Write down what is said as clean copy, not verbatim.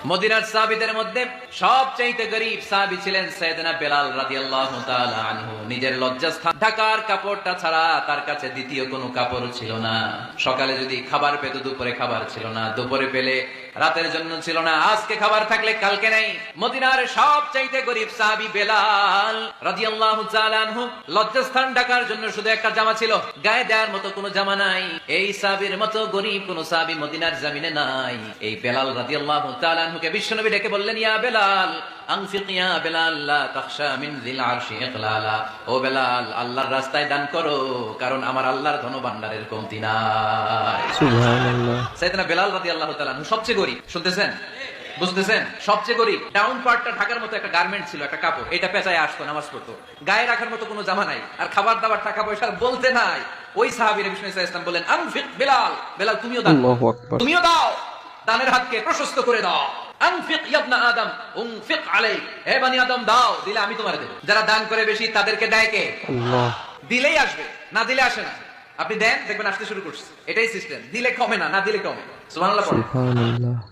মদিনার সাহাবীদের মধ্যে সবচেয়ে গরীব সাহাবী ছিলেন সাইয়েদনা বেলাল রাদিয়াল্লাহু তাআলা আনহু। নিজের লজ্জাস্থান ঢাকার কাপড়টা ছাড়া তার কাছে দ্বিতীয় কোনো কাপড় ছিল না। সকালে যদি খাবার পেত, দুপুরে খাবার ছিল না, দুপুরে পেলে রাতের জন্য ছিল না, আজকে খাবার থাকলে কালকে নেই। মদিনার সবচেয়ে গরীব সাহাবী বেলাল রাদিয়াল্লাহু তাআলা আনহু, লজ্জাস্থান ঢাকার জন্য শুধু একটা জামা ছিল, গায়ে দেওয়ার মতো কোনো জামা নাই। এই সাহাবীর মতো গরীব কোন সাহাবী মদিনার জমিনে নাই। এই বেলাল রাদিয়াল্লাহু তাআলা আনহুকে বিশ্বনবী ডেকে বললেন, ইয়া বেলাল আনফিক ইয়া বেলাল লা তাখশা মিন যিল আরশি ইকলালা। ও বেলাল, আল্লাহর রাস্তায় দান করো, কারণ আমার আল্লাহর ধনভাণ্ডারের কমতি নাই। সুবহানাল্লাহ। সাইয়েদনা বেলাল রাদিয়াল্লাহু তাআলা আনহু সবচেয়ে গরীব, শুনতেছেন, বুঝতেছেন? সবচেয়ে গরীব। ডাউন পার্টটা ঢাকার মতো একটা গার্মেন্ট ছিল, একটা কাপড়, এটা পেঁচায় আসতো, নামাজ পড়তো, গায়ে রাখার মতো কোনো জামা নাই, আর খাবার দাবার টাকা পয়সা বলতে নাই। ওই সাহাবীর বিষ্ণু ইসলাম বললেন, আনফিক বেলাল, বেলাল তুমিও দান, আল্লাহু আকবার। তুমিও দাও, দানের হাতকে প্রশস্ত করে দাও। আনফিক ইয়া ইবনা আদম উনফিক আলাইক, হে বনি আদম দাও, দিলে আমি তোমারে দেব। যারা দান করে বেশি তাদেরকে দেয় কে? আল্লাহ। দিলেই আসবে, না দিলে আসে না। আপনি দেন, দেখবেন আসতে শুরু করছে। এটাই সিস্টেম। দিলে কমে না, না দিলে কমে। সুবহানাল্লাহ। সুবহানাল্লাহ।